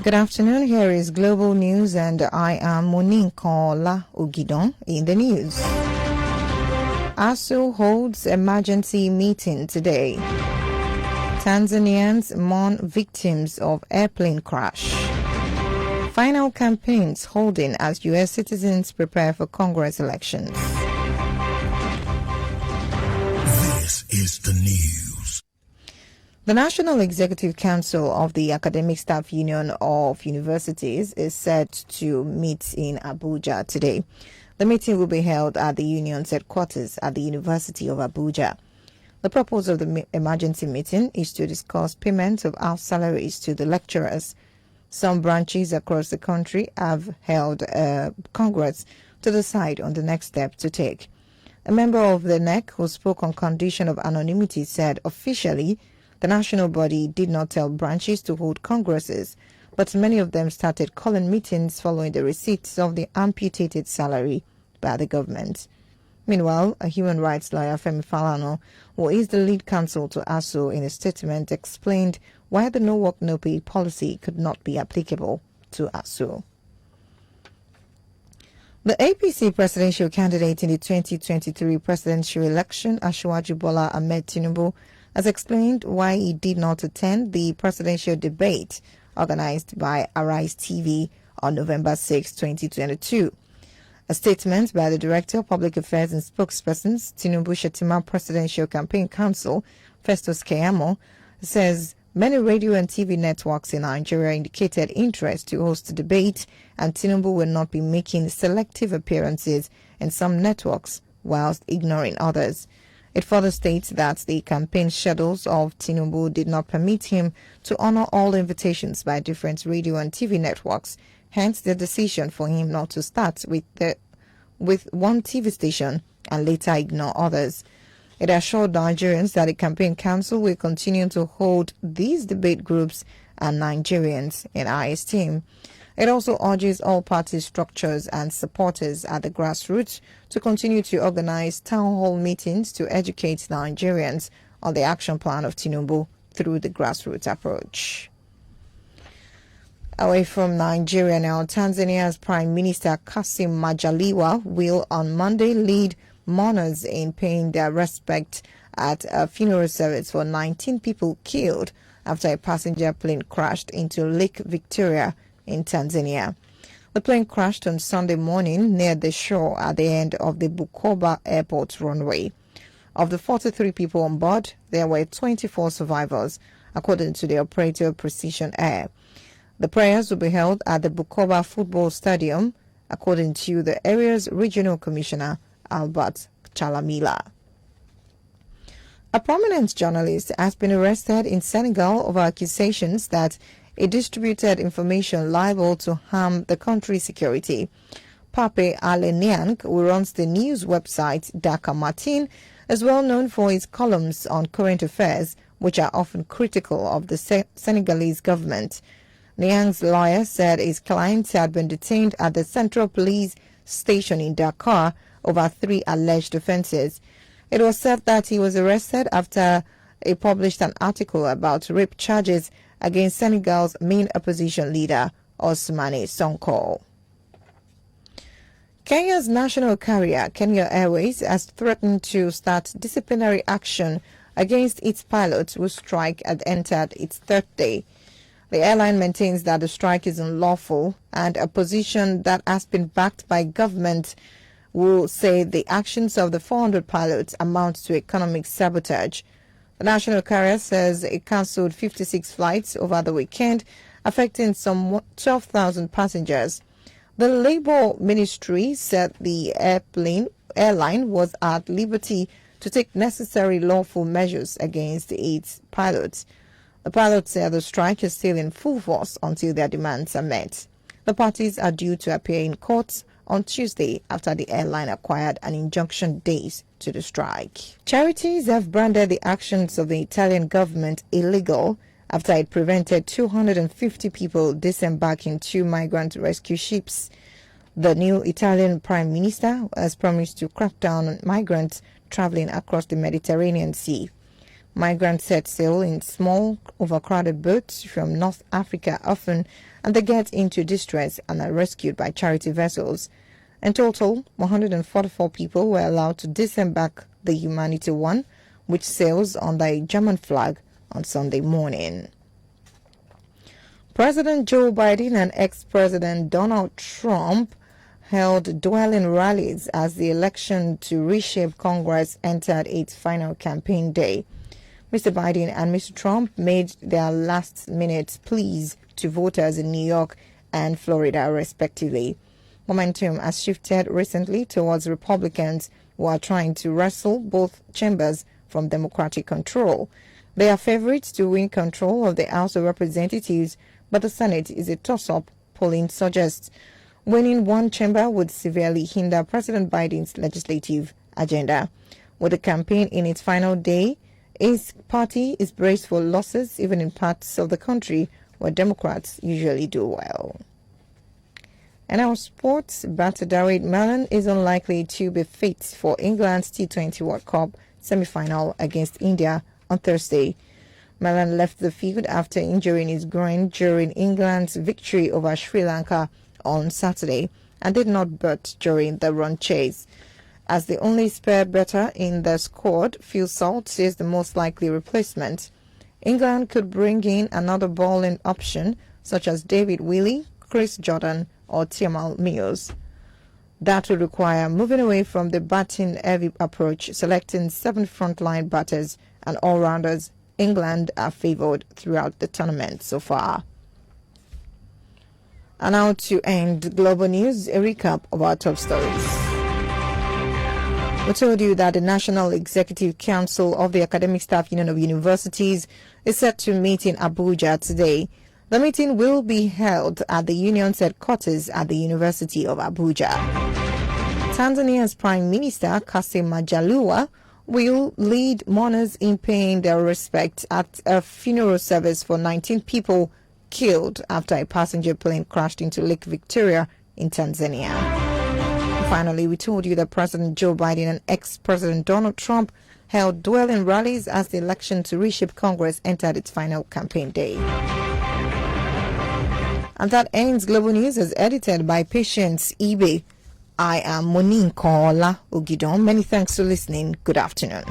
Good afternoon. Here is Global News, and I am Moninkanola Ogidan in the news. ASU holds emergency meeting today. Tanzanians mourn victims of airplane crash. Final campaigns holding as U.S. citizens prepare for Congress elections. This is the news. The National Executive Council of the Academic Staff Union of Universities is set to meet in Abuja today. The meeting will be held at the union's headquarters at the University of Abuja. The purpose of the emergency meeting is to discuss payment of house salaries to the lecturers. Some branches across the country have held a Congress to decide on the next step to take. A member of the NEC who spoke on condition of anonymity said officially the national body did not tell branches to hold congresses, but many of them started calling meetings following the receipts of the amputated salary by the government. Meanwhile, a human rights lawyer, Femi Falana, who is the lead counsel to ASU, in a statement explained why the no work no pay policy could not be applicable to ASU. The APC presidential candidate in the 2023 presidential election, Asiwaju Bola Ahmed Tinubu, has explained why he did not attend the presidential debate organized by Arise TV on November 6, 2022. A statement by the Director of Public Affairs and Spokespersons, Tinubu Shetima Presidential Campaign Council, Festus Keyamo, says many radio and TV networks in Nigeria indicated interest to host the debate, and Tinubu will not be making selective appearances in some networks whilst ignoring others. It further states that the campaign schedules of Tinubu did not permit him to honor all invitations by different radio and TV networks, hence the decision for him not to start with one TV station and later ignore others. It assured Nigerians that the campaign council will continue to hold these debate groups and Nigerians in high esteem. It also urges all party structures and supporters at the grassroots to continue to organize town hall meetings to educate Nigerians on the action plan of Tinubu through the grassroots approach. Away from Nigeria now, Tanzania's Prime Minister Kassim Majaliwa will on Monday lead mourners in paying their respect at a funeral service for 19 people killed after a passenger plane crashed into Lake Victoria in Tanzania. The plane crashed on Sunday morning near the shore at the end of the Bukoba Airport runway. Of the 43 people on board, there were 24 survivors, according to the operator Precision Air. The prayers will be held at the Bukoba Football Stadium, according to the area's regional commissioner, Albert Chalamila. A prominent journalist has been arrested in Senegal over accusations that he distributed information liable to harm the country's security. Pape Aleniang, who runs the news website Dakar Matin, is well known for his columns on current affairs, which are often critical of the Senegalese government. Niang's lawyer said his clients had been detained at the Central Police Station in Dakar over 3 alleged offences. It was said that he was arrested after he published an article about rape charges against Senegal's main opposition leader, Ousmane Sonko. Kenya's national carrier, Kenya Airways, has threatened to start disciplinary action against its pilots whose strike had entered its third day. The airline maintains that the strike is unlawful, and a position that has been backed by government will say the actions of the 400 pilots amount to economic sabotage. The national carrier says it cancelled 56 flights over the weekend, affecting some 12,000 passengers. The Labour Ministry said the airline was at liberty to take necessary lawful measures against its pilots. The pilots say the strike is still in full force until their demands are met. The parties are due to appear in courts on Tuesday after the airline acquired an injunction days to the strike. Charities have branded the actions of the Italian government illegal after it prevented 250 people disembarking 2 migrant rescue ships. The new Italian Prime Minister has promised to crack down on migrants traveling across the Mediterranean Sea. Migrants set sail in small, overcrowded boats from North Africa often, and they get into distress and are rescued by charity vessels. In total, 144 people were allowed to disembark the Humanity One, which sails under a German flag on Sunday morning. President Joe Biden and ex-President Donald Trump held dueling rallies as the election to reshape Congress entered its final campaign day. Mr. Biden and Mr. Trump made their last-minute pleas to voters in New York and Florida, respectively. Momentum has shifted recently towards Republicans who are trying to wrestle both chambers from Democratic control. They are favorites to win control of the House of Representatives, but the Senate is a toss-up, polling suggests. Winning one chamber would severely hinder President Biden's legislative agenda. With the campaign in its final day, his party is braced for losses even in parts of the country where Democrats usually do well. And our sports, batter David Mellon is unlikely to be fit for England's T20 World Cup semi-final against India on Thursday. Mellon left the field after injuring his groin during England's victory over Sri Lanka on Saturday and did not bat during the run chase. As the only spare batter in the squad, Phil Salt is the most likely replacement. England could bring in another bowling option such as David Willey, Chris Jordan or Tiemal Mills. That would require moving away from the batting-heavy approach, selecting 7 frontline batters and all-rounders. England are favoured throughout the tournament so far. And now to end global news, a recap of our top stories. We told you that the National Executive Council of the Academic Staff Union of Universities is set to meet in Abuja today. The meeting will be held at the union's headquarters at the University of Abuja. Tanzania's Prime Minister Kassim Majaliwa will lead mourners in paying their respects at a funeral service for 19 people killed after a passenger plane crashed into Lake Victoria in Tanzania. Finally, we told you that President Joe Biden and ex-President Donald Trump held dueling rallies as the election to reshape Congress entered its final campaign day. And that ends Global News as edited by Patience Ibe. I am Moninkanola Ogidan. Many thanks for listening. Good afternoon.